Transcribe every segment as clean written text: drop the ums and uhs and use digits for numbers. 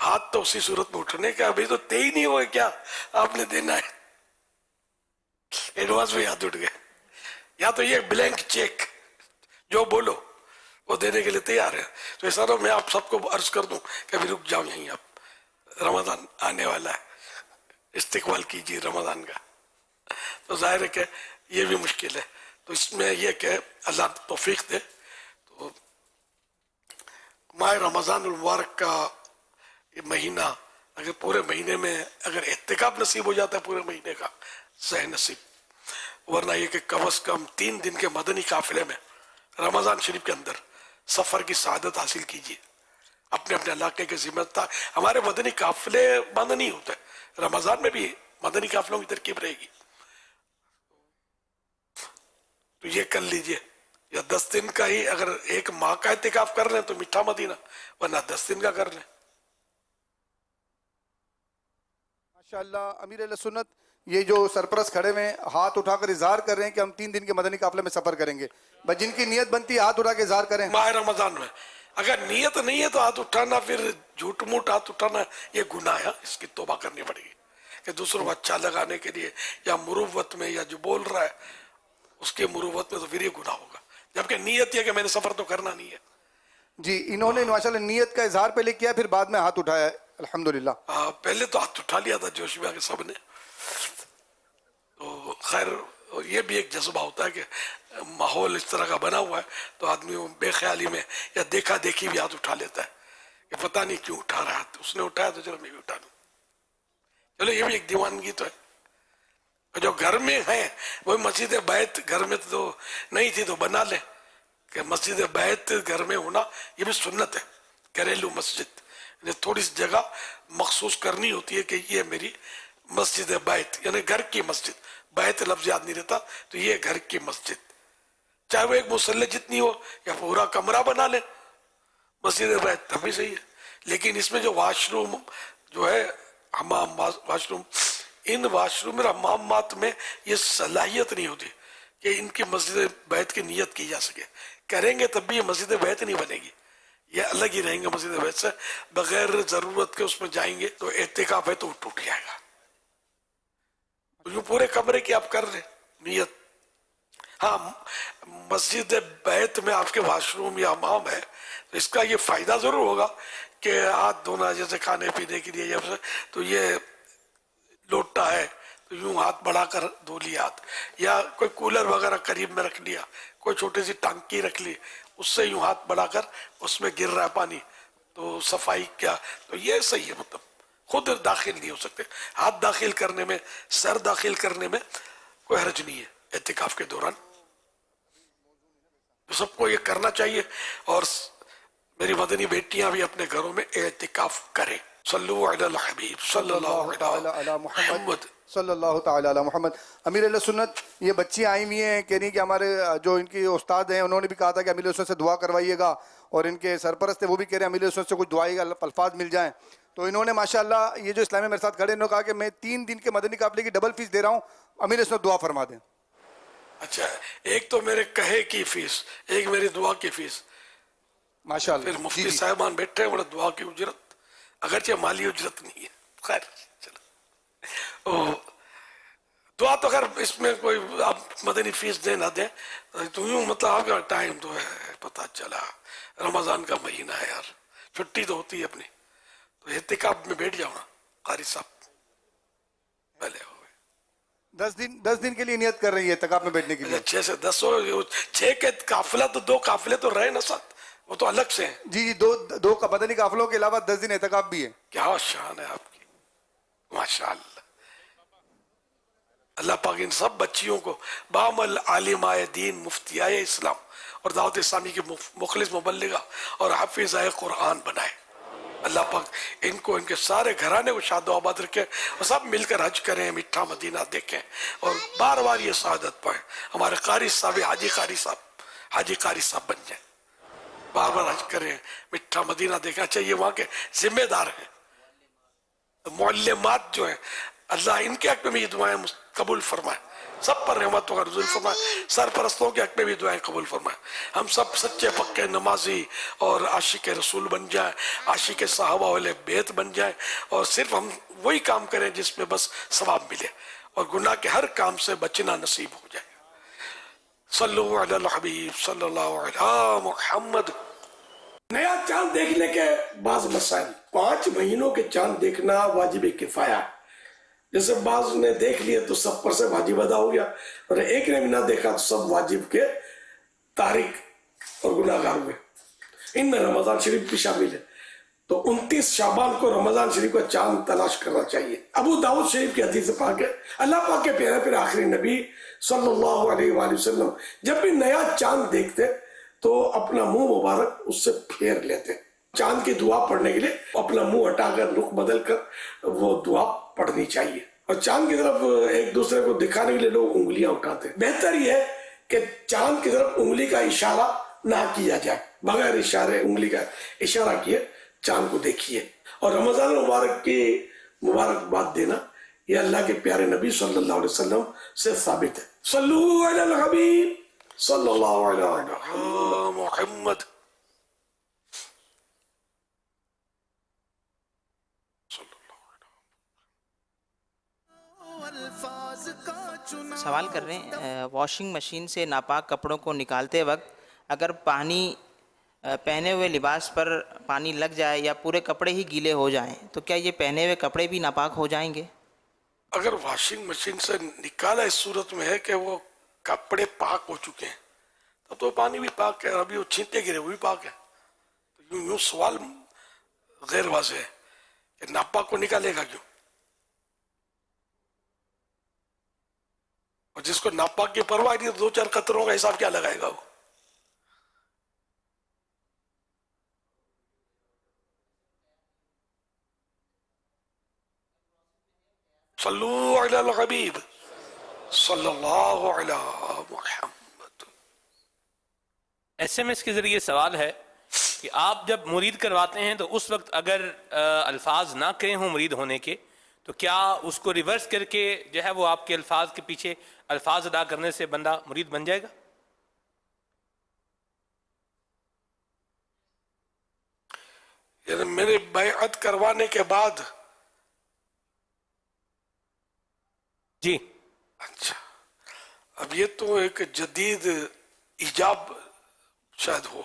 ہاتھ تو اسی صورت میں اٹھنے کا، ابھی تو طے ہی نہیں ہوئے کیا آپ نے دینا ہے، ایڈوانس میں ہاتھ اٹھ گئے. یا تو یہ بلینک چیک جو بولو وہ دینے کے لیے تیار ہے. تو اس طرح میں آپ سب کو عرض کر دوں کہ ابھی رک جاؤ یہیں، آپ رمضان آنے والا ہے، استقبال کیجیے رمضان کا. تو ظاہر ہے کہ یہ بھی مشکل ہے. تو اس میں یہ کہ اللہ توفیق دے. تو ماہ رمضان المبارک کا یہ مہینہ اگر پورے مہینے میں اگر اعتکاف نصیب ہو جاتا ہے پورے مہینے کا صحیح نصیب، ورنہ یہ کہ کم از کم 3 دن کے مدنی قافلے میں رمضان شریف کے اندر سفر کی سعادت حاصل کیجیے. اپنے اپنے علاقے کے ذمہ دار ہمارے مدنی قافلے بند نہیں ہوتے، رمضان میں بھی مدنی قافلوں کی ترکیب رہے گی. تو یہ کر لیجئے، یا 10 دن کا ہی اگر 1 ماہ کا اعتکاف کر لیں تو میٹھا مدینہ، ورنہ 10 دن کا کر لیں. ماشاءاللہ امیر اہل سنت یہ جو سرپرست کھڑے ہوئے ہیں ہاتھ اٹھا کر اظہار کر رہے ہیں کہ ہم 3 دن کے مدنی قافلے میں سفر کریں گے. بس جن کی نیت بنتی ہے ہاتھ اٹھا کے اظہار کریں. ماہ رمضان میں اگر نیت نہیں ہے تو ہاتھ اٹھانا، پھر جھوٹ موٹ ہاتھ اٹھانا یہ گناہ ہے، اس کی توبہ کرنی پڑے گی کہ دوسروں کو اچھا لگانے کے لیے یا مروت میں یا جو بول رہا ہے اس کے مروت میں، تو پھر یہ گناہ ہوگا. جبکہ نیت یہ کہ میں نے سفر تو کرنا نہیں ہے. جی انہوں نے ماشاءاللہ نیت کا اظہار پہلے کیا پھر بعد میں ہاتھ اٹھایا ہے الحمدللہ. پہلے تو ہاتھ اٹھا لیا تھا جوش میں آ کے سب نے. تو خیر یہ بھی ایک جذبہ ہوتا ہے کہ ماحول اس طرح کا بنا ہوا ہے تو آدمی بے خیالی میں یا دیکھا دیکھی بھی ہاتھ اٹھا لیتا ہے کہ پتہ نہیں کیوں اٹھا رہا ہے، اس نے اٹھایا تو چلو میں بھی اٹھا دوں. چلو یہ بھی ایک دیوانگی تو ہے. جو گھر میں ہیں وہ مسجد بیت گھر میں تو نہیں تھی تو بنا لیں کہ مسجد بیت گھر میں ہونا یہ بھی سنت ہے. گھریلو مسجد تھوڑی سی جگہ مخصوص کرنی ہوتی ہے کہ یہ میری مسجد بیت، یعنی گھر کی مسجد. بیت لفظ یاد نہیں رہتا تو یہ گھر کی مسجد، چاہے وہ ایک مصلی جتنی ہو یا پورا کمرہ بنا لیں مسجد بیت تب بھی صحیح ہے. لیکن اس میں جو واش روم جو ہے حمام واش روم، ان واش روم اور حمامات میں یہ صلاحیت نہیں ہوتی کہ ان کی مسجد بیت کی نیت کی جا سکے. کریں گے تب بھی یہ مسجد بیت نہیں بنے گی، یہ الگ ہی رہیں گے مسجد بیت سے. بغیر ضرورت کے اس میں جائیں گے تو اعتکاف ہے تو ٹوٹ جائے گا. تو یوں پورے کمرے کی آپ کر لیں نیت. ہاں مسجد بیت میں آپ کے واش روم یا حمام ہے تو اس کا یہ فائدہ ضرور ہوگا کہ ہاتھ دھونا جیسے کھانے پینے کے لیے، تو یہ لوٹا ہے تو یوں ہاتھ بڑھا کر دھو لیا ہاتھ، یا کوئی کولر وغیرہ قریب میں رکھ لیا، کوئی چھوٹی سی ٹانکی رکھ لی، اس سے یوں ہاتھ بڑھا کر اس میں گر رہا ہے پانی تو صفائی کیا، تو یہ صحیح ہے. مطلب خود داخل نہیں ہو سکتے، ہاتھ داخل کرنے میں، سر داخل کرنے میں کوئی حرج نہیں ہے اعتکاف کے دوران. تو سب کو یہ کرنا چاہیے. اور میری مدنی بیٹیاں بھی اپنے گھروں میں اعتکاف کریں. صلو علی الحبیب صلی اللہ علی محمد صلی اللہ تعالی علی محمد. امیر اہل سنت یہ بچیاں آئی ہوئی ہیں، کہہ رہی کہ ہمارے جو ان کی استاد ہیں انہوں نے بھی کہا تھا کہ امیر اہل سنت سے دعا کروائیے گا، اور ان کے سرپرست ہیں وہ بھی کہہ رہے ہیں امیر اہل سنت سے کچھ دعائی الفاظ مل جائیں. تو انہوں نے ماشاءاللہ یہ جو اسلامی میرے ساتھ کھڑے انہوں نے کہا کہ میں 3 دن کے مدنی قافلے کی ڈبل فیس دے رہا ہوں، امیر اہل سنت دعا فرما دیں. اچھا ایک تو میرے کہے کی فیس، ایک میری دعا کی فیس. ماشاءاللہ پھر مفتی صاحبان بیٹھے ہیں، بڑا دعا کی اجرت اگرچہ مالی اجرت نہیں ہے. خیر چلو دعا تو خیر اس میں کوئی آپ مدنی فیس دیں نہ دیں تو یوں مطلب آپ کا ٹائم تو ہے، پتہ چلا رمضان کا مہینہ ہے یار، چھٹی تو ہوتی ہے اپنی، تو اعتکاف میں بیٹھ جاؤ نا قاری صاحب. پہلے ہو 10 دن کے لیے نیت کر رہی ہے اعتکاف میں بیٹھنے کے لیے. 6 سے 10 ہو، 6 کے قافلہ تو 2 قافلے تو رہے نا ساتھ، وہ تو الگ سے ہیں. جی دو مدنی قافلوں کے علاوہ 10 دن اعتکاف بھی ہے. کیا شان ہے آپ کی، ماشاءاللہ. اللہ پاک ان سب بچیوں کو بعمل عالمائے دین، مفتیائے اسلام اور دعوت اسلامی کی مخلص مبلغہ اور حافظہ قرآن بنائے. اللہ پاک ان کو ان کے سارے گھرانے کو شاد و آباد رکھے، اور سب مل کر حج کریں، میٹھا مدینہ دیکھیں اور بار بار یہ سعادت پائیں. ہمارے قاری صاحب حاجی قاری صاحب بن جائیں، بار بار حج کریں، میٹھا مدینہ دیکھیں. اچھا یہ وہاں کے ذمہ دار ہیں معلمات جو ہیں، اللہ ان کے حق میں یہ دعائیں قبول فرمائے سب پر رحمتوں کا نزول فرمائے، سرپرستوں کے حق میں بھی دعائیں قبول فرمائے. ہم سب سچے پکے نمازی اور عاشق رسول بن جائیں، عاشق صحابہ والے بیت بن جائیں، اور صرف ہم وہی کام کریں جس میں بس ثواب ملے، اور گناہ کے ہر کام سے بچنا نصیب ہو جائے. صلو علی الحبیب صلی اللہ علیہ محمد. نیا چاند دیکھنے کے بعض مسائل. 5 مہینوں کے چاند دیکھنا واجب کفایہ ہے. جیسے بعض نے دیکھ لیا تو سب پر سے واجب ادا ہو گیا، اور ایک نے بھی نہ دیکھا تو سب واجب کے تارک اور گناہ گار ہوئے. ان میں رمضان شریف بھی شامل ہے. تو 29 شعبان کو رمضان شریف کا چاند تلاش کرنا چاہیے. ابو داؤد شریف کی حدیث پاک ہے، اللہ پاک کے پیارے پھر آخری نبی صلی اللہ علیہ وآلہ وسلم جب بھی نیا چاند دیکھتے تو اپنا منہ مبارک اس سے پھیر لیتے. چاند کی دعا پڑھنے کے لیے اپنا منہ ہٹا کر رخ بدل کر وہ دعا پڑھنی چاہیے. اور چاند کی طرف ایک دوسرے کو دکھانے کے لیے لوگ انگلیاں اٹھاتے. بہتر یہ ہے کہ چاند کی طرف انگلی کا اشارہ نہ کیا جائے، بغیر اشارے انگلی کا اشارہ کیے چاند کو دیکھیے. اور رمضان مبارک کی مبارکباد دینا یہ اللہ کے پیارے نبی صلی اللہ علیہ وسلم سے ثابت ہے. صلو علی الحبیب صلی اللہ علیہ محمد. سوال کر رہے ہیں، واشنگ مشین سے ناپاک کپڑوں کو نکالتے وقت اگر پانی پہنے ہوئے لباس پر پانی لگ جائے یا پورے کپڑے ہی گیلے ہو جائیں تو کیا یہ پہنے ہوئے کپڑے بھی ناپاک ہو جائیں گے؟ اگر واشنگ مشین سے نکالا اس صورت میں ہے کہ وہ کپڑے پاک ہو چکے ہیں تب تو پانی بھی پاک ہے، ابھی وہ چھینٹے گرے وہ بھی پاک ہے. تو یوں سوال غیر واضح ہے کہ ناپاک کو نکالے گا کیوں؟ اور جس کو ناپاک کی پرواہ نہیں 2-4 قطروں کا حساب کیا لگائے گا وہ؟ صلو علی الحبیب صلی اللہ علی محمد. SMS کے ذریعے سوال ہے کہ آپ جب مرید کرواتے ہیں تو اس وقت اگر الفاظ نہ کہیں ہوں مرید ہونے کے تو کیا اس کو ریورس کر کے جو ہے وہ آپ کے الفاظ کے پیچھے الفاظ ادا کرنے سے بندہ مرید بن جائے گا؟ یعنی میرے بیعت کروانے کے بعد؟ جی اچھا، اب یہ تو ایک جدید ایجاب شاید ہو،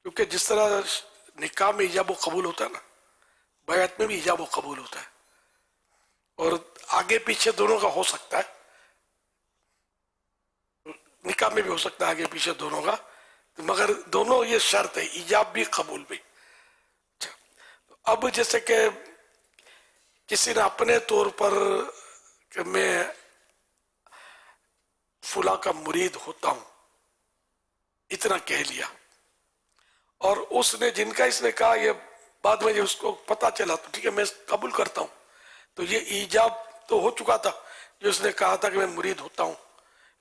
کیونکہ جس طرح نکاح میں ایجاب و قبول ہوتا ہے نا، بیعت میں بھی ایجاب و قبول ہوتا ہے، اور آگے پیچھے دونوں کا ہو سکتا ہے. نکاح میں بھی ہو سکتا ہے آگے پیچھے دونوں کا، مگر دونوں یہ شرط ہے، ایجاب بھی قبول بھی. اب جیسے کہ کسی نے اپنے طور پر کہ میں فلاں کا مرید ہوتا ہوں اتنا کہہ لیا، اور اس نے جن کا اس نے کہا یہ بعد میں جب اس کو پتا چلا تو ٹھیک ہے میں قبول کرتا ہوں، تو یہ ایجاب تو ہو چکا تھا جو اس نے کہا تھا کہ میں مرید ہوتا ہوں.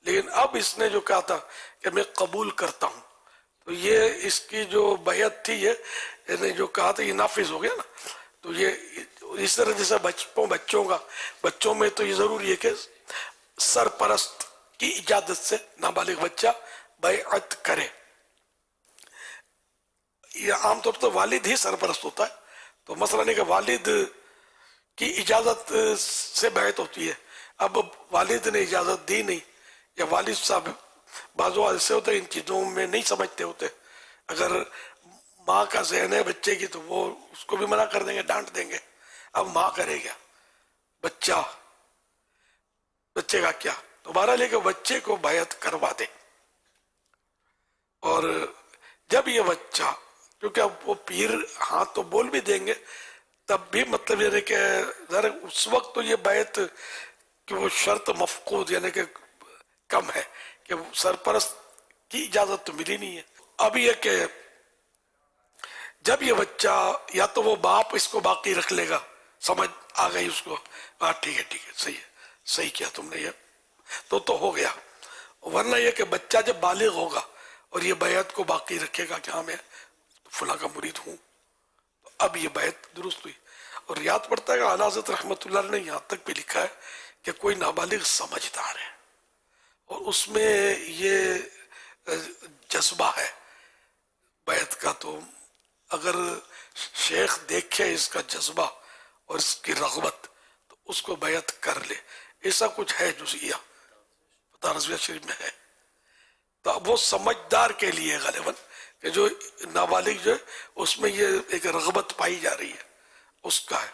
لیکن اب اس نے جو کہا تھا کہ میں قبول کرتا ہوں تو یہ اس کی جو بیعت تھی یہ جو کہا تھا یہ نافذ ہو گیا نا. تو یہ اس طرح جیسے بچوں میں تو یہ ضروری ہے کہ سرپرست کی اجازت سے نابالغ بچہ بیعت کرے. یہ عام طور پر والد ہی سرپرست ہوتا ہے، تو مسئلہ نہیں کہ والد کی اجازت سے بیعت ہوتی ہے. اب والد نے اجازت دی نہیں، یا والد صاحب بعض ایسے ہوتے ہیں ان چیزوں میں نہیں سمجھتے ہوتے، اگر ماں کا ذہن ہے بچے کی تو وہ اس کو بھی منع کر دیں گے، ڈانٹ دیں گے. اب ماں کرے گا، بچے کا کیا؟ دوبارہ لے کے بچے کو بیعت کروا دے. اور جب یہ بچہ، کیونکہ اب وہ پیر ہاں تو بول بھی دیں گے، تب بھی مطلب یہ ہے کہ ذرا اس وقت تو یہ بیعت کہ وہ شرط مفقود یعنی کہ کم ہے کہ سرپرست کی اجازت تو ملی نہیں ہے. اب یہ کہ جب یہ بچہ یا تو وہ باپ اس کو باقی رکھ لے گا، سمجھ آ گئی اس کو، ہاں ٹھیک ہے صحیح کیا تم نے، یہ تو ہو گیا. ورنہ یہ کہ بچہ جب بالغ ہوگا اور یہ بیعت کو باقی رکھے گا کہ ہاں میں فلاں کا مرید ہوں، تو اب یہ بیعت درست ہوئی. اور یاد پڑتا ہے کہ اعلیٰ حضرت رحمۃ اللہ نے یہاں تک بھی لکھا ہے کہ کوئی نابالغ سمجھدار ہے اور اس میں یہ جذبہ ہے بیعت کا، تو اگر شیخ دیکھے اس کا جذبہ اور اس کی رغبت تو اس کو بیعت کر لے. ایسا کچھ ہے جزئیہ فتح رضویہ شریف میں ہے. تو اب وہ سمجھدار کے لیے غالباً کہ جو نابالغ جو ہے اس میں یہ ایک رغبت پائی جا رہی ہے اس کا ہے.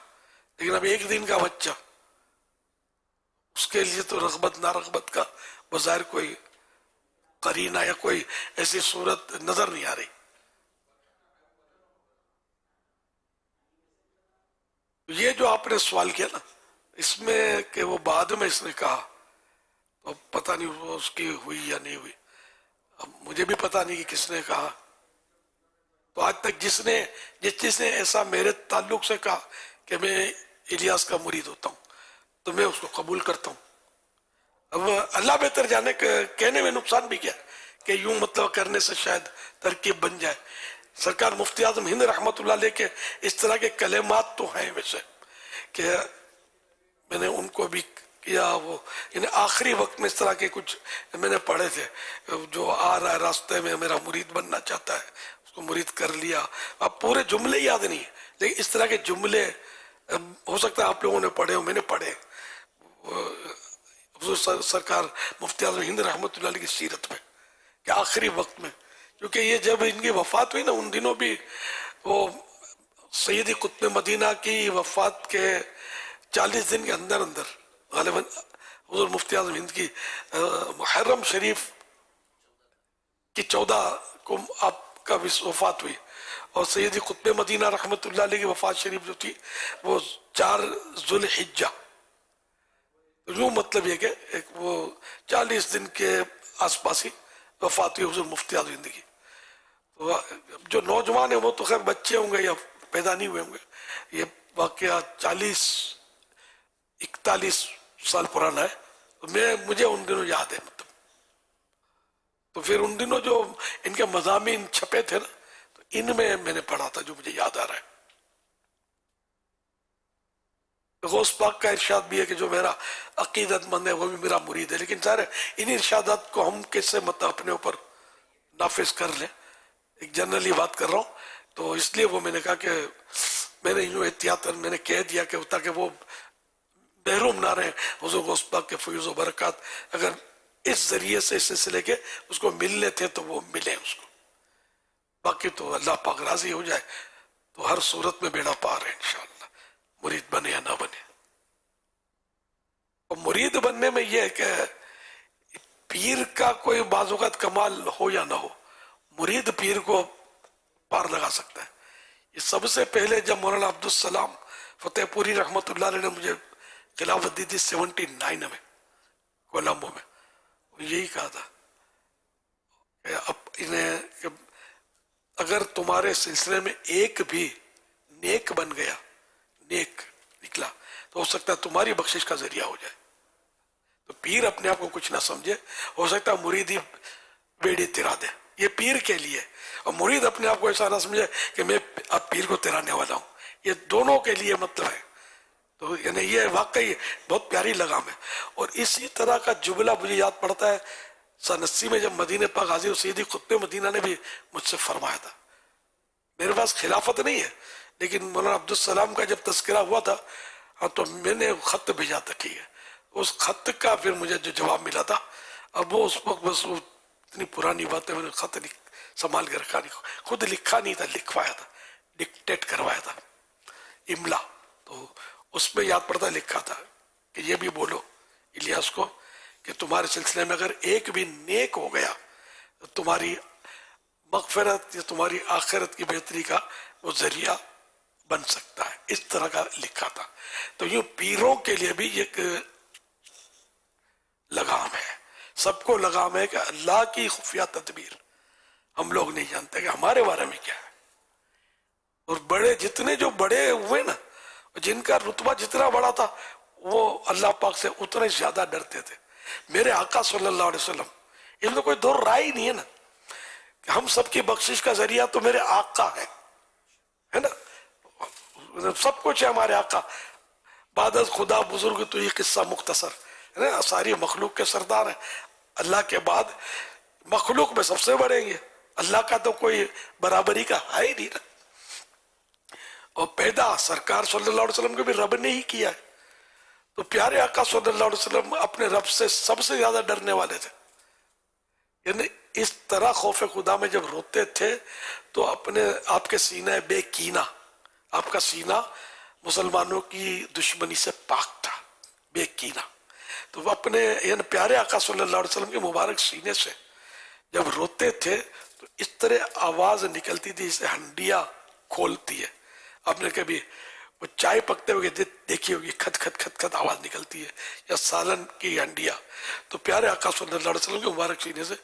لیکن اب ایک دن کا بچہ اس کے لیے تو رغبت نہ رغبت کا بظاہر کوئی قرینہ یا کوئی ایسی صورت نظر نہیں آ رہی. یہ جو آپ نے سوال کیا نا اس میں کہ وہ بعد میں اس نے کہا تو پتہ نہیں وہ اس کی ہوئی یا نہیں ہوئی. اب مجھے بھی پتہ نہیں کہ کس نے کہا. تو آج تک جس نے ایسا میرے تعلق سے کہا کہ میں الیاس کا مرید ہوتا ہوں تو میں اس کو قبول کرتا ہوں. اب اللہ بہتر جانے کہنے میں نقصان بھی کیا کہ یوں مطلب کرنے سے شاید ترکیب بن جائے. سرکار مفتی اعظم ہند رحمت اللہ علیہ کے اس طرح کے کلمات تو ہیں ویسے کہ میں نے ان کو بھی کیا. وہ یعنی آخری وقت میں اس طرح کے کچھ میں نے پڑھے تھے، جو آ رہا ہے راستے میں میرا مرید بننا چاہتا ہے اس کو مرید کر لیا. اب پورے جملے یاد نہیں لیکن اس طرح کے جملے ہو سکتا ہے آپ لوگوں نے پڑھے ہو، میں نے پڑھے. حضور سرکار مفتی اعظم ہند رحمت اللہ علیہ کی سیرت میں کہ آخری وقت میں، کیونکہ یہ جب ان کی وفات ہوئی نا ان دنوں بھی وہ سیدی قطب مدینہ کی وفات کے 40 دن کے اندر غالباً حضور مفتی اعظم ہند کی محرم شریف کی 14 کو آپ کا وفات ہوئی اور سیدی قطب مدینہ رحمت اللہ علیہ کی وفات شریف جو تھی وہ 4 ذوالحجہ. یوں مطلب یہ کہ وہ 40 دن کے آس پاس ہی وفات ہوئی حضور مفتی اعظم ہند کی. تو جو نوجوان ہیں وہ تو خیر بچے ہوں گے یا پیدا نہیں ہوئے ہوں گے. یہ واقعہ 41 سال پرانا ہے. تو مجھے ان دنوں یاد ہے مطلب. تو پھر ان دنوں جو ان کے مضامین چھپے تھے نا تو ان میں نے پڑھا تھا جو مجھے یاد آ رہا ہے. غوث پاک کا ارشاد بھی ہے کہ جو میرا عقیدت مند ہے وہ بھی میرا مرید ہے. لیکن ظاہر ہے ان ارشادات کو ہم کیسے مطلب اپنے اوپر نافذ کر لیں. ایک جنرلی بات کر رہا ہوں تو اس لیے وہ میں نے کہا کہ میں نے یوں احتیاطاً میں نے کہہ دیا کہ تاکہ وہ محروم نہ رہے حضور غوث پاک کے فیوز و برکات. اگر اس ذریعے سے اس سلسلے کے اس کو ملنے تھے تو وہ ملے اس کو. باقی تو اللہ پاک راضی ہو جائے تو ہر صورت میں بیڑا پار ہے انشاءاللہ، مرید بنے یا نہ بنے. اور مرید بننے میں یہ ہے کہ پیر کا کوئی بعض اوقات کمال ہو یا نہ ہو، مرید پیر کو پار لگا سکتا ہے. یہ سب سے پہلے جب مولانا عبدالسلام فتح پوری رحمت اللہ علیہ نے مجھے خلافت دی تھی 79 میں کولمبو میں، یہی کہا تھا کہ اب انہیں کہ اگر تمہارے سلسلے میں ایک بھی نیک بن گیا، نیک نکلا، تو ہو سکتا ہے تمہاری بخشش کا ذریعہ ہو جائے. تو پیر اپنے آپ کو کچھ نہ سمجھے، ہو سکتا ہے مرید ہی بیڑی تیرا دے. یہ پیر کے لیے. اور مرید اپنے آپ کو ایسا نہ سمجھے کہ میں اب پیر کو تیرانے والا ہوں. یہ دونوں کے لیے مطلب ہے. تو یعنی یہ واقعی بہت پیاری لگام ہے. اور اسی طرح کا جملہ مجھے یاد پڑتا ہے سن 80 میں جب مدینہ پاک حاضر سیدی قطب مدینہ نے بھی مجھ سے فرمایا تھا. میرے پاس خلافت نہیں ہے لیکن مولانا عبدالسلام کا جب تذکرہ ہوا تھا تو میں نے خط بھیجا تھا. ٹھیک ہے، اس خط کا پھر مجھے جو جواب ملا تھا، اب وہ اس وقت بس وہ اتنی پرانی بات ہے، میں نے خط سنبھال کے رکھا نہیں، خود لکھا نہیں تھا، لکھوایا تھا، ڈکٹیٹ کروایا تھا املا. تو اس میں یاد پڑتا لکھا تھا کہ یہ بھی بولو الیاس کو کہ تمہارے سلسلے میں اگر ایک بھی نیک ہو گیا تو تمہاری مغفرت یا تمہاری آخرت کی بہتری کا وہ ذریعہ بن سکتا ہے. اس طرح کا لکھا تھا. تو یوں پیروں کے لیے بھی ایک لگام ہے، سب کو لگام ہے کہ اللہ کی خفیہ تدبیر ہم لوگ نہیں جانتے کہ ہمارے بارے میں کیا ہے. اور بڑے جتنے جو بڑے ہوئے نا، جن کا رتبہ جتنا بڑا تھا وہ اللہ پاک سے اتنے زیادہ ڈرتے تھے. میرے آقا صلی اللہ علیہ وسلم، اس میں کوئی دو رائے ہی نہیں ہے نا کہ ہم سب کی بخشش کا ذریعہ تو میرے آقا ہے نا، سب کچھ ہے ہمارے آقا. بعد از خدا بزرگ تو یہ قصہ مختصر ہے نا، ساری مخلوق کے سردار ہیں، اللہ کے بعد مخلوق میں سب سے بڑے ہیں، اللہ کا تو کوئی برابری کا ہے ہی نہیں نا۔ اور پیدا سرکار صلی اللہ علیہ وسلم کو بھی رب نے ہی کیا ہے، تو پیارے آقا صلی اللہ علیہ وسلم اپنے رب سے سب سے زیادہ ڈرنے والے تھے، یعنی اس طرح خوف خدا میں جب روتے تھے تو اپنے آپ کے سینہ بے کینہ، آپ کا سینہ مسلمانوں کی دشمنی سے پاک تھا، بے کینہ، تو وہ اپنے یعنی پیارے آقا صلی اللہ علیہ وسلم کے مبارک سینے سے جب روتے تھے تو اس طرح آواز نکلتی تھی جسے ہنڈیاں کھولتی ہے۔ آپ نے کبھی وہ چائے پکتے ہوئے دیکھی ہوگی، کھت کھت کھت کھت آواز نکلتی ہے، یا سالن کی ہنڈیاں، تو پیارے آقا صلی اللہ علیہ وسلم کے مبارک سینے سے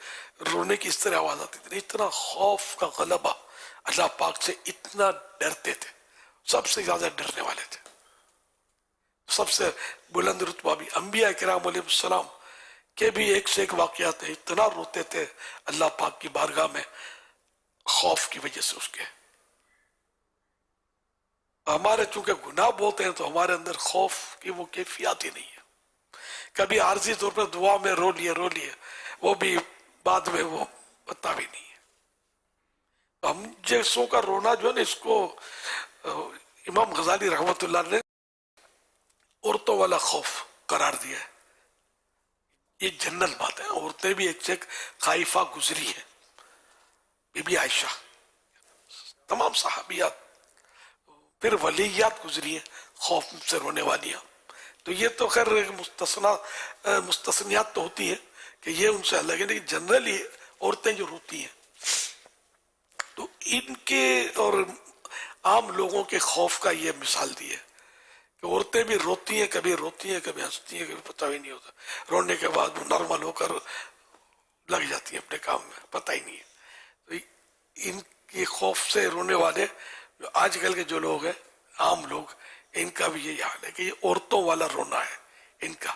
رونے کی اس طرح آواز آتی تھی، اتنا خوف کا غلبہ، اللہ پاک سے اتنا ڈرتے تھے، سب سے زیادہ ڈرنے والے تھے، سب سے بلند رتبہ بھی انبیاء کرام علیہ السلام کے بھی ایک سے ایک واقعات ہیں، اتنا روتے تھے اللہ پاک کی بارگاہ میں خوف کی وجہ سے اس کے۔ ہمارے چونکہ گناہ بہت ہیں تو ہمارے اندر خوف کی وہ کیفیت ہی نہیں ہے، کبھی عارضی طور پر دعا میں رو لیے وہ بھی بعد میں وہ پتہ بھی نہیں ہے۔ ہم جیسوں کا رونا جو ہے نا، اس کو امام غزالی رحمۃ اللہ نے عورتوں والا خوف قرار دیا ہے، یہ جنرل بات ہے، عورتیں بھی ایک سے ایک خائفہ گزری ہیں، بی بی عائشہ، تمام صحابیات، پھر ولیات گزری ہیں خوف سے رونے والیاں، تو یہ تو خیر مستثنیات تو ہوتی ہے کہ یہ ان سے الگ ہے، لیکن جنرلی عورتیں جو روتی ہیں تو ان کے اور عام لوگوں کے خوف کا یہ مثال دی ہے کہ عورتیں بھی روتی ہیں، کبھی ہنستی ہیں، کبھی پتہ ہی نہیں ہوتا، رونے کے بعد وہ نارمل ہو کر لگ جاتی ہیں اپنے کام میں، پتہ ہی نہیں ہے۔ تو ان کے خوف سے رونے والے جو آج کل کے جو لوگ ہیں، عام لوگ، ان کا بھی یہی حال ہے کہ یہ عورتوں والا رونا ہے ان کا،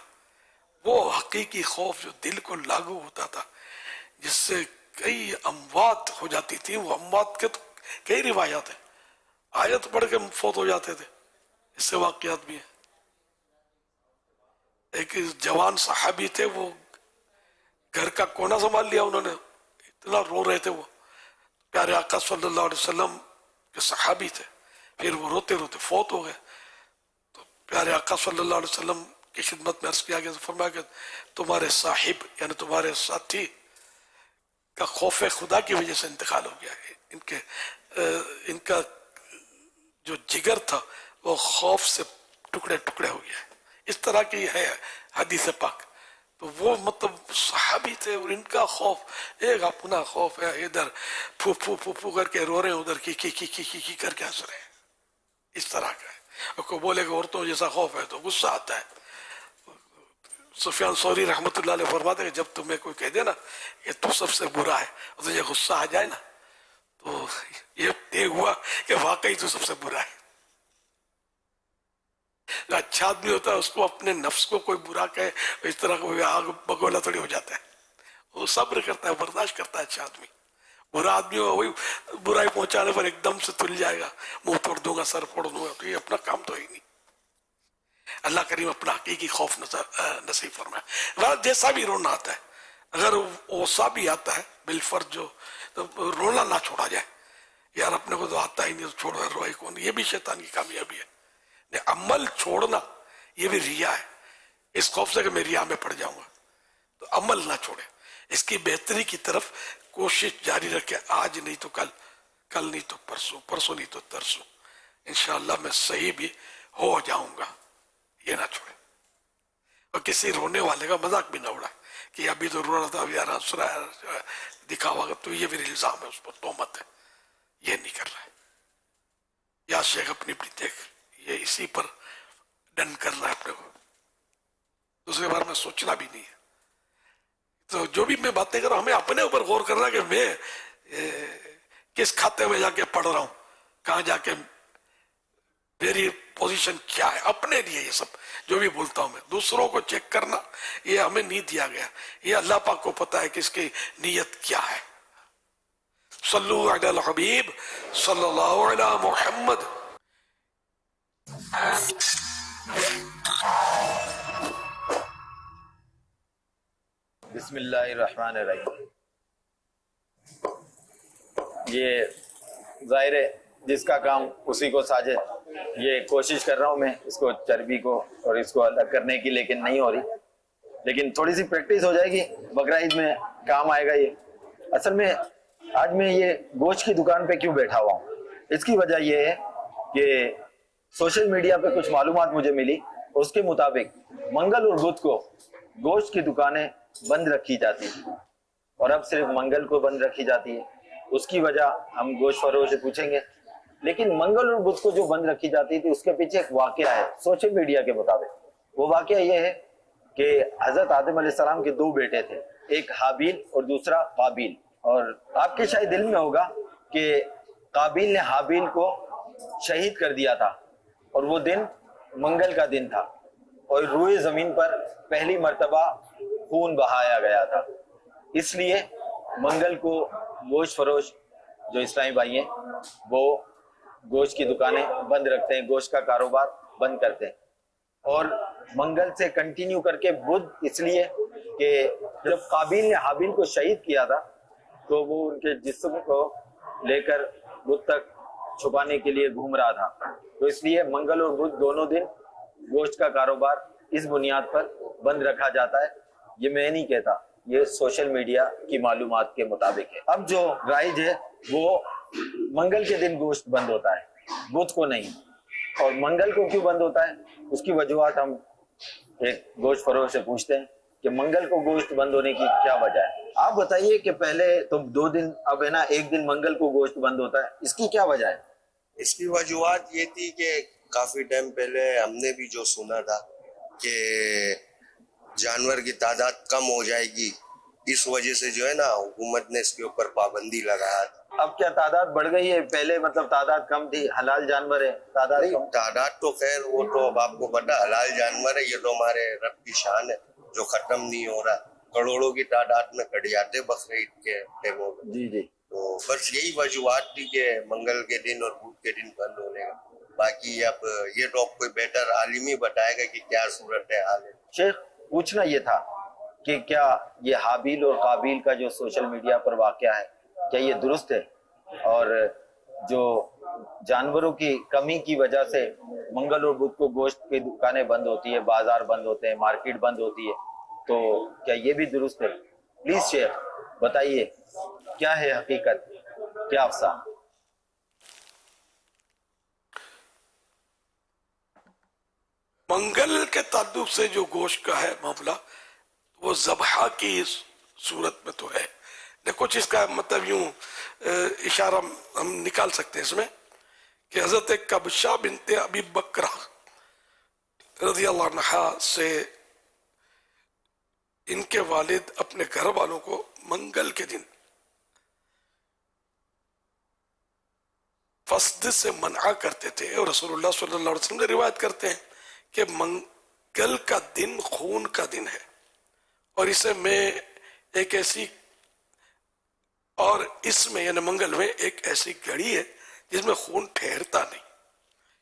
وہ حقیقی خوف جو دل کو لاگو ہوتا تھا، جس سے کئی اموات ہو جاتی تھی، وہ اموات کے تو کئی روایات ہیں، آیت پڑھ کے فوت ہو جاتے تھے، اس سے واقعات بھی ہیں۔ ایک جوان صحابی تھے، وہ گھر کا کونا سنبھال لیا انہوں نے، اتنا رو رہے تھے، وہ پیارے آقا صلی اللہ علیہ وسلم کے صحابی تھے، پھر وہ روتے روتے فوت ہو گئے، تو پیارے آقا صلی اللہ علیہ وسلم کی خدمت میں عرض کیا گیا، فرمایا کہ تمہارے صاحب یعنی تمہارے ساتھی کا خوف خدا کی وجہ سے انتقال ہو گیا ہے، ان کا جو جگر تھا وہ خوف سے ٹکڑے ٹکڑے ہو گیا ہے، اس طرح کی ہے حدیث پاک۔ تو وہ مطلب صحابی تھے اور ان کا خوف ایک اپنا خوف ہے، ادھر پھو پھو پھو پھو کر کے رو رہے ہیں، ادھر کی کر کے ہنس رہے ہیں، اس طرح کا ہے۔ اور کوئی بولے کہ عورتوں جیسا خوف ہے تو غصہ آتا ہے۔ سفیان ثوری رحمۃ اللہ علیہ فرماتے ہیں کہ جب تمہیں کوئی کہہ دے نا کہ تو سب سے برا ہے اور تجھے غصہ آ جائے نا، تو یہ طے ہوا کہ واقعی تو سب سے برا ہے۔ جو اچھا آدمی ہوتا ہے اس کو اپنے نفس کو کوئی برا کہے اس طرح کوئی آگ بگولا تھوڑی ہو جاتا ہے، وہ صبر کرتا ہے، برداشت کرتا ہے اچھا آدمی۔ برا آدمی ہو وہی برائی پہنچانے پر ایک دم سے تل جائے گا، منہ توڑ دوں گا، سر پھوڑ دوں گا، تو یہ اپنا کام تو ہی نہیں۔ اللہ کریم اپنا حقیقی خوف نصیب فرمائے۔ جیسا بھی رونا آتا ہے، اگر اوسا بھی آتا ہے بالفرض جو، تو رونا نہ چھوڑا جائے، یار اپنے کو تو آتا ہی نہیں تو چھوڑو، روئے کون، یہ بھی شیطان کی کامیابی ہے۔ عمل چھوڑنا یہ بھی ریا ہے، اس خوف سے کہ میں ریا میں پڑ جاؤں گا، تو عمل نہ چھوڑے، اس کی بہتری کی طرف کوشش جاری رکھے، آج نہیں تو کل، کل نہیں تو پرسوں، پرسوں نہیں تو ترسوں، انشاءاللہ میں صحیح بھی ہو جاؤں گا، یہ نہ چھوڑے۔ اور کسی رونے والے کا مذاق بھی نہ اڑائے کہ ابھی تو رو رہا تھا، ابھی یار ہنس رہا ہے، دکھاوا، تو یہ بھی الزام ہے، اس پر تہمت ہے، یہ نہیں کر رہا ہے۔ یا شیخ اپنی دیکھ، یہ اسی پر ڈن کر رہا ہے اپنے کو، دوسرے بار میں سوچنا بھی نہیں ہے۔ تو جو بھی میں باتیں کر رہا ہوں، ہمیں اپنے اوپر غور کرنا کہ میں کس کھاتے میں جا کے پڑھ رہا ہوں، کہاں جا کے میری پوزیشن کیا ہے، اپنے لیے یہ سب جو بھی بولتا ہوں میں، دوسروں کو چیک کرنا یہ ہمیں نہیں دیا گیا، یہ اللہ پاک کو پتا ہے کہ اس کی نیت کیا ہے۔ صلو علی الحبیب صلی اللہ علی محمد۔ بسم اللہ الرحمن الرحیم. یہ ظاہر ہے جس کا کام اسی کو ساجے. یہ کوشش کر رہا ہوں میں اس کو چربی کو اور اس کو الگ کرنے کی، لیکن نہیں ہو رہی. لیکن تھوڑی سی پریکٹس ہو جائے گی، بقرہ عید میں کام آئے گا. یہ اصل میں آج میں یہ گوشت کی دکان پہ کیوں بیٹھا ہوا ہوں، اس کی وجہ یہ ہے کہ سوشل میڈیا پہ کچھ معلومات مجھے ملی. اس کے مطابق منگل اور بدھ کو گوشت کی دکانیں بند رکھی جاتی ہیں، اور اب صرف منگل کو بند رکھی جاتی ہے. اس کی وجہ ہم گوشت فروش سے پوچھیں گے. لیکن منگل اور بدھ کو جو بند رکھی جاتی تھی اس کے پیچھے ایک واقعہ ہے سوشل میڈیا کے مطابق. وہ واقعہ یہ ہے کہ حضرت آدم علیہ السلام کے 2 بیٹے تھے، ایک حابیل اور دوسرا قابیل. اور آپ کے شاید دل میں ہوگا کہ قابیل نے حابیل کو شہید کر دیا تھا، اور وہ دن منگل کا دن تھا، اور روئے زمین پر پہلی مرتبہ خون بہایا گیا تھا. اس لیے منگل کو گوشت فروش جو اسلامی بھائی ہیں وہ گوشت کی دکانیں بند رکھتے ہیں، گوشت کا کاروبار بند کرتے ہیں. اور منگل سے کنٹینیو کر کے بدھ، اس لیے کہ جب قابیل نے حابیل کو شہید کیا تھا تو وہ ان کے جسم کو لے کر بدھ تک چھپانے کے لیے گھوم رہا تھا. تو اس لیے منگل اور بدھ دونوں دن گوشت کا کاروبار اس بنیاد پر بند رکھا جاتا ہے. یہ میں نہیں کہتا، یہ سوشل میڈیا کی معلومات کے مطابق ہے. اب جو رائج ہے وہ منگل کے دن گوشت بند ہوتا ہے، بدھ کو نہیں. اور منگل کو کیوں بند ہوتا ہے اس کی وجوہات ہم ایک گوشت فروش سے پوچھتے ہیں کہ منگل کو گوشت بند ہونے کی کیا وجہ ہے. آپ بتائیے کہ پہلے تو 2 دن، اب ہے نا 1 دن منگل کو گوشت بند ہوتا ہے، اس کی کیا وجہ ہے؟ اس کی وجوہات یہ تھی کہ کافی ٹائم پہلے ہم نے بھی جو سنا تھا کہ جانور کی تعداد کم ہو جائے گی، اس وجہ سے جو ہے نا حکومت نے اس کے اوپر پابندی لگایا تھا. اب کیا تعداد بڑھ گئی ہے؟ پہلے مطلب تعداد کم تھی، حلال جانور ہے، تعداد کم. تعداد تو خیر وہ تو اب آپ کو پتا حلال جانور ہے، یہ تو ہمارے رب کی شان ہے جو ختم نہیں ہو رہا. کروڑوں کی تعداد میں کٹ جاتے بقرعید کے ٹائموں میں. جی جی. تو بس یہی وجوہات تھی کہ منگل کے دن اور بدھ کے دن بند ہونے کا. باقی اب یہ تو کوئی بہتر عالم ہی بتائے گا کہ کیا صورت حال ہے. شیخ پوچھنا یہ تھا کہ کیا یہ حابیل اور قابیل کا جو سوشل میڈیا پر واقعہ ہے کیا یہ درست ہے؟ اور جو جانوروں کی کمی کی وجہ سے منگل اور بدھ کو گوشت کی دکانیں بند ہوتی ہے، بازار بند ہوتے ہیں، مارکیٹ بند ہوتی ہے، تو کیا یہ بھی درست ہے؟ پلیز شیخ بتائیے کیا ہے حقیقت، کیا افسا؟ منگل کے تعلق سے جو گوشت کا ہے معاملہ وہ ذبح کی صورت میں تو ہے. کچھ اس کا مطلب یوں اشارہ ہم نکال سکتے ہیں اس میں کہ حضرت کبشہ بنت ابی بکرہ رضی اللہ عنہا سے ان کے والد اپنے گھر والوں کو منگل کے دن فسد سے منع کرتے تھے. اور رسول اللہ صلی اللہ علیہ وسلم نے روایت کرتے ہیں کہ منگل کا دن خون کا دن ہے، اور اسے میں ایک ایسی، اور اس میں یعنی منگل میں ایک ایسی گھڑی ہے جس میں خون ٹھہرتا نہیں.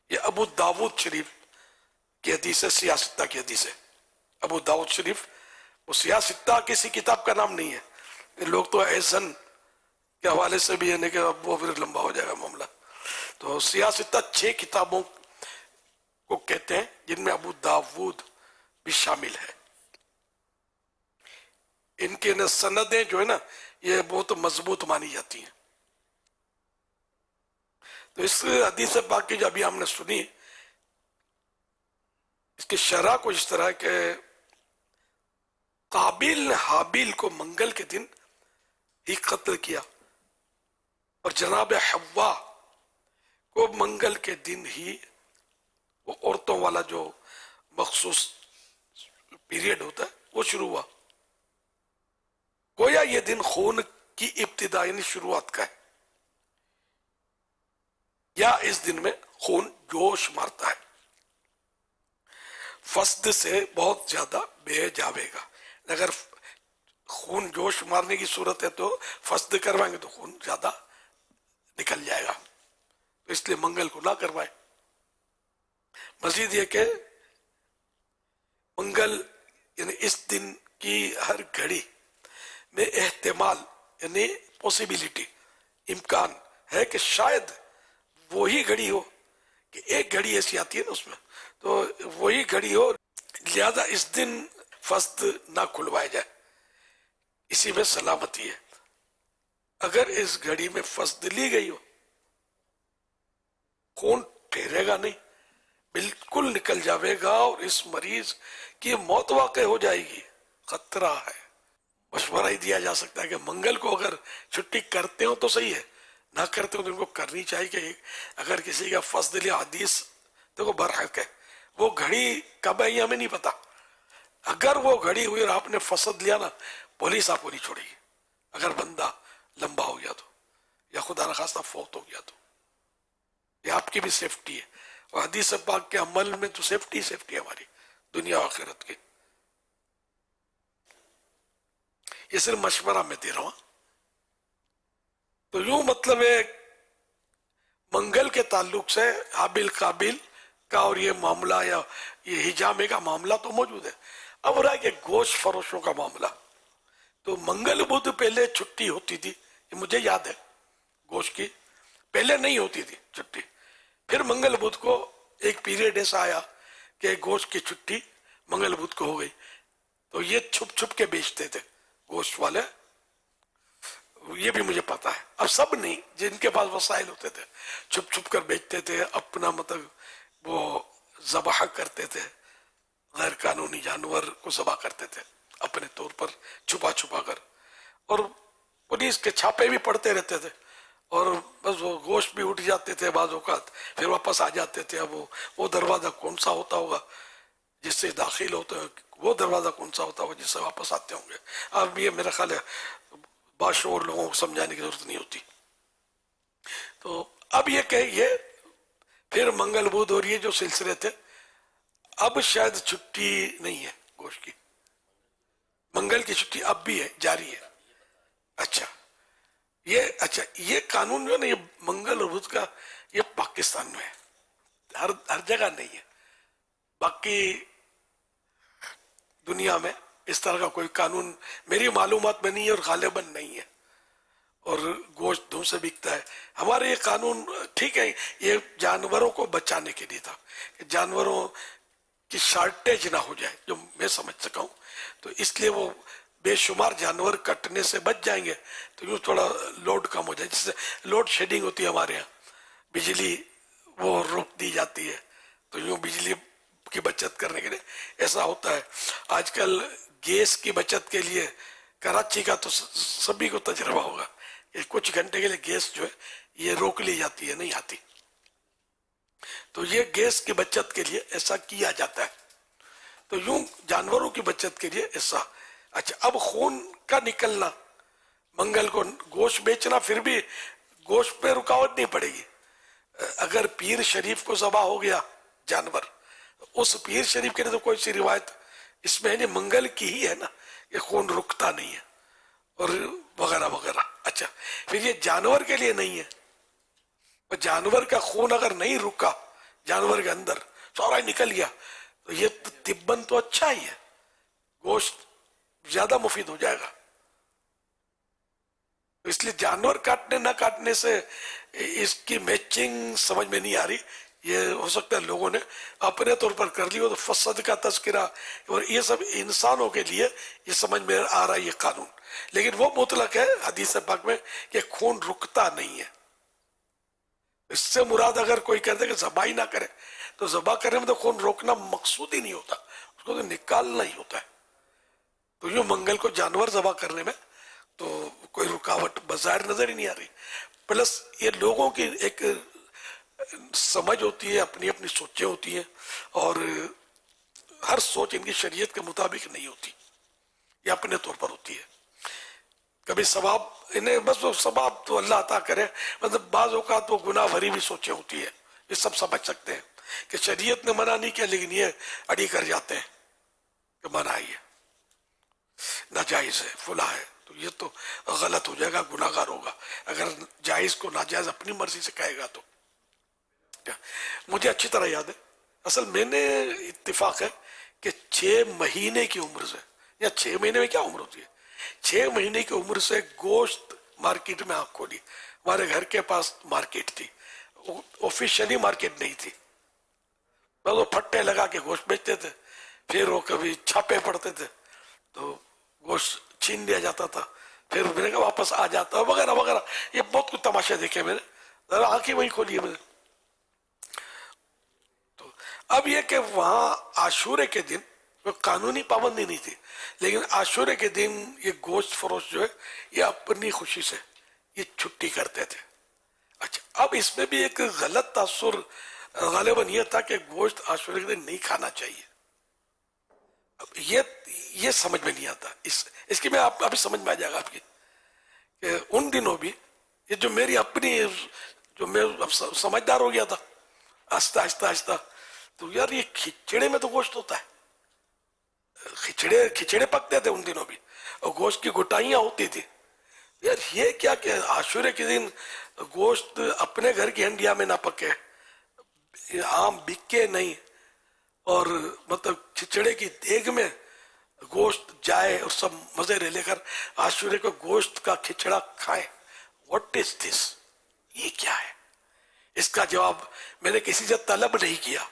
یہ ابو داود شریف کی حدیث ہے، سیاستہ کی حدیث ہے. ابو داود شریف، وہ سیاستہ کسی کتاب کا نام نہیں ہے. لوگ تو ایسن کے حوالے سے بھی یعنی کہ اب وہ پھر لمبا ہو جائے گا معاملہ. تو سیاستہ 6 کتابوں کو کہتے ہیں جن میں ابو داود بھی شامل ہے. ان کے سندیں جو ہے نا یہ بہت مضبوط مانی جاتی ہیں. تو اس حدیث پاک کی جو ابھی ہم نے سنی، اس کی شرح کو اس طرح کہ قابیل نے حابیل کو منگل کے دن ہی قتل کیا، اور جناب حوا کو منگل کے دن ہی وہ عورتوں والا جو مخصوص پیریڈ ہوتا ہے وہ شروع ہوا. گویا یہ دن خون کی ابتدا یعنی شروعات کا ہے، یا اس دن میں خون جوش مارتا ہے. فسد سے بہت زیادہ بہ جاوے گا. اگر خون جوش مارنے کی صورت ہے تو فسد کروائیں گے تو خون زیادہ نکل جائے گا. تو اس لیے منگل کو نہ کروائیں. مزید یہ کہ منگل یعنی اس دن کی ہر گھڑی میں احتمال یعنی پاسبلٹی امکان ہے کہ شاید وہی گھڑی ہو کہ ایک گھڑی ایسی آتی ہے نا اس میں تو وہی گھڑی ہو لہذا اس دن فسد نہ کھلوائے جائے اسی میں سلامتی ہے. اگر اس گھڑی میں فسد لی گئی ہو خون ٹھہرے گا نہیں بالکل نکل جاوے گا اور اس مریض کی موت واقع ہو جائے گی خطرہ ہے. مشورہ ہی دیا جا سکتا ہے کہ منگل کو اگر چھٹی کرتے ہو تو صحیح ہے نہ کرتے ہو تو ان کو کرنی چاہیے کہ اگر کسی کا فسد لیا حدیث تو وہ برحق ہے وہ گھڑی کب آئی ہمیں نہیں پتا اگر وہ گھڑی ہوئی اور آپ نے فسد لیا نا پولیس آپ کو نہیں چھوڑے گی اگر بندہ لمبا ہو گیا تو یا خدا نخواستہ فوت ہو گیا تو یہ آپ کی بھی سیفٹی ہے اور حدیث پاک کے عمل میں تو سیفٹی ہے ہماری دنیا و آخرت کی. یہ صرف مشورہ میں دے رہا ہوں. تو یوں مطلب ہے منگل کے تعلق سے حابل قابل کا اور یہ معاملہ یا یہ حجامے کا معاملہ تو موجود ہے. اب رہا کہ گوشت فروشوں کا معاملہ تو منگل بدھ پہلے چھٹی ہوتی تھی یہ مجھے یاد ہے گوشت کی پہلے نہیں ہوتی تھی چھٹی پھر منگل بدھ کو ایک پیریڈ ایسا آیا کہ گوشت کی چھٹی منگل بدھ کو ہو گئی تو یہ چھپ چھپ کے بیچتے تھے گوشت والے یہ بھی مجھے پتا ہے. اب سب نہیں جن کے پاس وسائل ہوتے تھے چھپ چھپ کر بیچتے تھے اپنا مطلب وہ ذبح کرتے تھے غیر قانونی جانور کو ذبح کرتے تھے اپنے طور پر چھپا چھپا کر اور پولیس کے چھاپے بھی پڑتے رہتے تھے اور بس وہ گوشت بھی اٹھ جاتے تھے بعض اوقات پھر واپس آ جاتے تھے. اب وہ دروازہ کون سا ہوتا ہوگا جس سے داخل ہوتے ہیں وہ دروازہ کون سا ہوتا ہوگا جس سے واپس آتے ہوں گے. اب یہ میرا خیال ہے باشعور لوگوں کو سمجھانے کی ضرورت نہیں ہوتی. تو اب یہ کہ یہ پھر منگل بدھ اور یہ جو سلسلے تھے اب شاید چھٹی نہیں ہے گوشت کی منگل کی چھٹی اب بھی ہے جاری ہے. اچھا یہ قانون جو ہے نا یہ منگل اور بدھ کا یہ پاکستان میں ہے ہر جگہ نہیں ہے باقی دنیا میں اس طرح کا کوئی قانون میری معلومات میں نہیں ہے اور غالباً نہیں ہے اور گوشت دھو سے بکتا ہے. ہمارے یہ قانون ٹھیک ہے یہ جانوروں کو بچانے کے لیے تھا کہ جانوروں کی شارٹیج نہ ہو جائے جو میں سمجھ سکا ہوں تو اس لیے وہ بے شمار جانور کٹنے سے بچ جائیں گے تو یوں تھوڑا لوڈ کم ہو جائے جس سے لوڈ شیڈنگ ہوتی ہے ہمارے یہاں بجلی وہ روک دی جاتی ہے تو یوں بجلی کی بچت کرنے کے لیے ایسا ہوتا ہے. آج کل گیس کی بچت کے لیے کراچی کا تو سبھی کو تجربہ ہوگا کہ کچھ گھنٹے کے لیے گیس جو ہے یہ روک لی جاتی ہے نہیں آتی تو یہ گیس کی بچت کے لیے ایسا کیا جاتا ہے. تو یوں جانوروں کی بچت کے لیے ایسا. اچھا اب خون کا نکلنا منگل کو گوشت بیچنا پھر بھی گوشت پہ رکاوٹ نہیں پڑے گی. اگر پیر شریف کو ذبح ہو گیا جانور اس پیر شریف کے لیے تو کوئی سی روایت اس میں ہے منگل کی ہی ہے نا کہ خون رکتا نہیں ہے اور وغیرہ وغیرہ. اچھا پھر یہ جانور کے لیے نہیں ہے جانور کا خون اگر نہیں رکا جانور کے اندر سارا نکل گیا تو یہ طباً تو اچھا ہی ہے گوشت زیادہ مفید ہو جائے گا. اس لیے جانور کاٹنے نہ کاٹنے سے اس کی میچنگ سمجھ میں نہیں آ رہی. یہ ہو سکتا ہے لوگوں نے اپنے طور پر کر لی ہو تو فساد کا تذکرہ اور یہ سب انسانوں کے لیے یہ سمجھ میں آ رہا ہے یہ قانون لیکن وہ مطلق ہے حدیث پاک میں کہ خون رکتا نہیں ہے. اس سے مراد اگر کوئی کہتے ہیں کہ ذبح ہی نہ کرے تو ذبح کرنے میں تو خون روکنا مقصود ہی نہیں ہوتا اس کو تو نکالنا ہی ہوتا ہے. تو یوں منگل کو جانور ذبح کرنے میں تو کوئی رکاوٹ بظاہر نظر ہی نہیں آ رہی. پلس یہ لوگوں کی ایک سمجھ ہوتی ہے اپنی اپنی سوچیں ہوتی ہیں اور ہر سوچ ان کی شریعت کے مطابق نہیں ہوتی یہ اپنے طور پر ہوتی ہے. کبھی ثواب انہیں بس وہ ثواب تو اللہ عطا کرے مطلب بعض اوقات وہ گناہ بھری بھی سوچیں ہوتی ہے یہ سب سمجھ سکتے ہیں کہ شریعت نے منع نہیں کیا لیکن یہ اڑی کر جاتے ہیں کہ منع ہے ناجائز ہے فلاں ہے تو یہ تو غلط ہو جائے گا گناہ گار ہوگا اگر جائز کو ناجائز اپنی مرضی سے کہے گا تو. مجھے اچھی طرح یاد ہے اصل میں نے اتفاق ہے کہ 6 مہینے کی عمر سے یا 6 مہینے میں کیا عمر ہوتی ہے 6 مہینے کی عمر سے گوشت مارکیٹ میں آنکھ کھولی. ہمارے گھر کے پاس مارکیٹ تھی, آفیشیلی مارکیٹ نہیں تھی, بس وہ پھٹے لگا کے گوشت بیچتے تھے. پھر وہ کبھی چھاپے پڑتے تھے تو گوشت چھین لیا جاتا تھا, پھر میں نے کہا واپس آ جاتا وغیرہ وغیرہ. یہ بہت کچھ تماشے دیکھے میں نے, ذرا آنکھیں وہی کھولی ہے میں نے. تو اب یہ کہ وہاں عاشورے کے دن قانونی پابندی نہیں تھی, لیکن عاشورے کے دن یہ گوشت فروش جو ہے یہ اپنی خوشی سے یہ چھٹی کرتے تھے. اچھا, اب اس میں بھی ایک غلط تاثر غالباً یہ تھا کہ گوشت عاشورے کے دن نہیں کھانا چاہیے. اب یہ سمجھ میں نہیں آتا, اس کی میں آپ ابھی سمجھ میں آ جائے گا آپ کی کہ ان دنوں بھی یہ جو میری اپنی جو میں اب سمجھدار ہو گیا تھا آہستہ آہستہ آہستہ, تو یار یہ کھچڑے میں تو گوشت ہوتا ہے, کھچڑے پکتے تھے ان دنوں بھی, اور گوشت کی گٹائیاں ہوتی تھی. یار یہ کیا کہ عاشورے کے دن گوشت اپنے گھر کی ہنڈیا میں نہ پکے, عام بکے نہیں, اور مطلب کھچڑے کی دیگ میں گوشت جائے اور سب مزے لے کر عاشورے کو گوشت کا کھچڑا کھائیں. واٹ از دس, یہ کیا ہے؟ اس کا جواب میں نے کسی سے طلب نہیں کیا,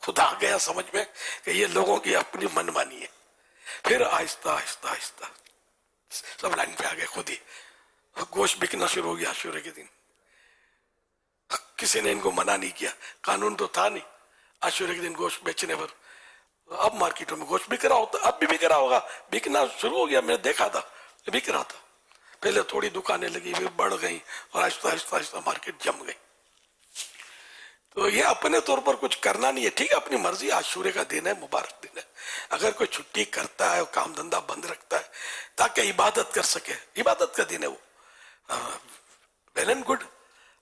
خدا گیا سمجھ میں کہ یہ لوگوں کی اپنی من مانی ہے. پھر آہستہ آہستہ آہستہ سب لائن پہ آ گئے, خود ہی گوشت بکنا شروع ہو گیا عاشورے کے دن. کسی نے ان کو منع نہیں کیا, قانون تو تھا نہیں عاشورے کے دن گوشت بیچنے پر. اب مارکیٹوں میں گوشت بک رہا ہوتا, اب بھی بک رہا ہوگا, بکنا شروع ہو گیا, میں نے دیکھا تھا بک رہا تھا. پہلے تھوڑی دکانیں لگی, پھر بڑھ گئیں, اور آہستہ آہستہ آہستہ مارکیٹ جم گئی. تو یہ اپنے طور پر کچھ کرنا نہیں ہے, ٹھیک ہے اپنی مرضی, عاشورے کا دن ہے, مبارک دن ہے. اگر کوئی چھٹی کرتا ہے, کام دھندا بند رکھتا ہے تاکہ عبادت کر سکے, عبادت کا دن ہے وہ, ویل اینڈ گڈ.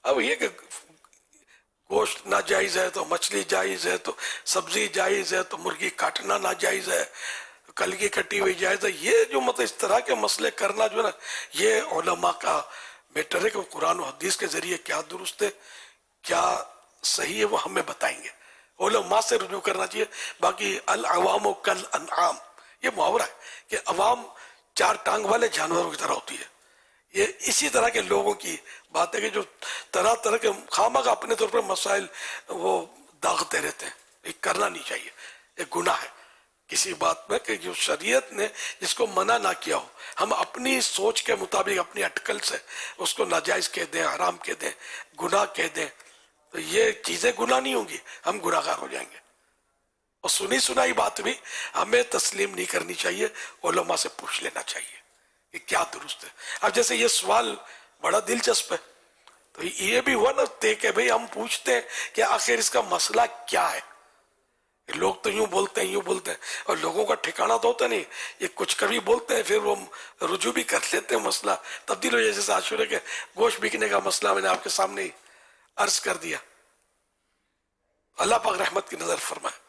اب یہ کہ گوشت ناجائز ہے تو مچھلی جائز ہے, تو سبزی جائز ہے تو مرغی کاٹنا ناجائز ہے, کلگی کٹی ہوئی جائز ہے, یہ جو مطلب اس طرح کے مسئلے کرنا جو ہے نا, یہ علماء کا میٹر ہے کہ وہ قرآن و حدیث کے ذریعے کیا درست ہے کیا صحیح ہے وہ ہمیں بتائیں گے. علماء سے رجوع کرنا چاہیے. باقی العوام کل انعام, یہ محاورہ ہے کہ عوام 4 ٹانگ والے جانوروں کی طرح ہوتی ہے. یہ اسی طرح کے لوگوں کی بات ہے کہ جو طرح طرح کے خامہ کا اپنے طور پر مسائل وہ داغتے رہتے ہیں. یہ کرنا نہیں چاہیے, یہ گناہ ہے کسی بات میں کہ جو شریعت نے جس کو منع نہ کیا ہو, ہم اپنی سوچ کے مطابق اپنی اٹکل سے اس کو ناجائز کہہ دیں, حرام کہہ دیں, گناہ کہہ دیں, تو یہ چیزیں گناہ نہیں ہوں گی, ہم گناہ گار ہو جائیں گے. اور سنی سنائی بات بھی ہمیں تسلیم نہیں کرنی چاہیے, علماء سے پوچھ لینا چاہیے کہ کیا درست ہے. اب جیسے یہ سوال بڑا دلچسپ ہے, تو یہ بھی ہوا نا کہ بھئی ہم پوچھتے ہیں کہ آخر اس کا مسئلہ کیا ہے. لوگ تو یوں بولتے ہیں اور لوگوں کا ٹھکانہ تو ہوتا نہیں, یہ کچھ کبھی بولتے ہیں پھر وہ رجوع بھی کر لیتے ہیں, مسئلہ تبدیل ہو جائے. جیسے عاشورے کے گوشت بکنے کا مسئلہ میں نے آپ کے سامنے ہی عرض کر دیا. اللہ پاک رحمت کی نظر فرمائے.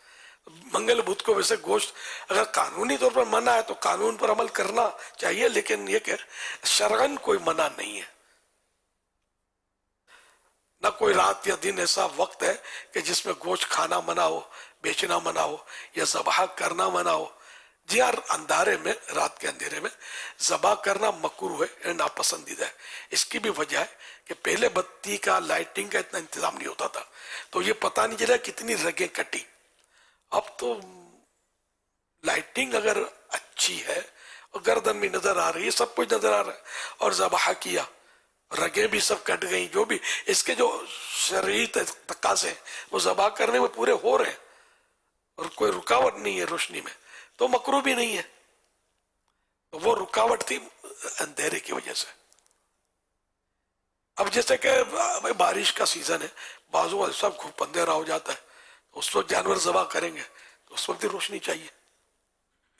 منگل بدھ کو ویسے گوشت اگر قانونی طور پر منع ہے تو قانون پر عمل کرنا چاہیے, لیکن یہ کہ شرعاً کوئی منع نہیں ہے. نہ کوئی رات یا دن ایسا وقت ہے کہ جس میں گوشت کھانا منع ہو, بیچنا منع ہو, یا ذبح کرنا منع ہو. جی ہاں, اندھارے میں, رات کے اندھیرے میں ذبح کرنا مکروہ ہے, ناپسندیدہ ہے. اس کی بھی وجہ ہے کہ پہلے بتی کا, لائٹنگ کا اتنا انتظام نہیں ہوتا تھا, تو یہ پتہ نہیں چلا کتنی رگیں کٹی. اب تو لائٹنگ اگر اچھی ہے اور گردن بھی نظر آ رہی ہے, سب کچھ نظر آ رہا ہے, اور ذبح کیا, رگیں بھی سب کٹ گئیں, جو بھی اس کے جو شرعی تقاضے وہ ذبح کرنے میں پورے ہو رہے ہیں, اور کوئی رکاوٹ نہیں ہے روشنی میں, تو مکروہ بھی نہیں ہے. وہ رکاوٹ تھی اندھیرے کی وجہ سے. اب جیسے کہ بارش کا سیزن ہے, بازو سب خوب اندھیرا ہو جاتا ہے, اس وقت جانور ذبح کریں گے تو اس وقت روشنی چاہیے.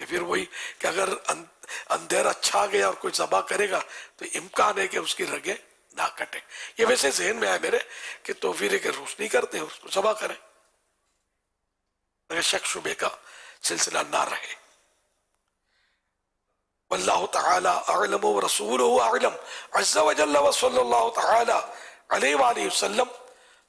کہ پھر وہی کہ اگر اندھیرا چھا گیا اور کوئی ذبح کرے گا تو امکان ہے کہ اس کی رگیں نہ کٹیں. یہ ویسے ذہن میں آیا میرے کہ تو پھر کہ روشنی کرتے ہیں اس کو ذبح کریں, اگر شک شبے کا سلسلہ نہ رہے. واللہ تعالی اعلم ورسولہ اعلم عز وجل وصلی اللہ تعالی علیہ وآلہ وسلم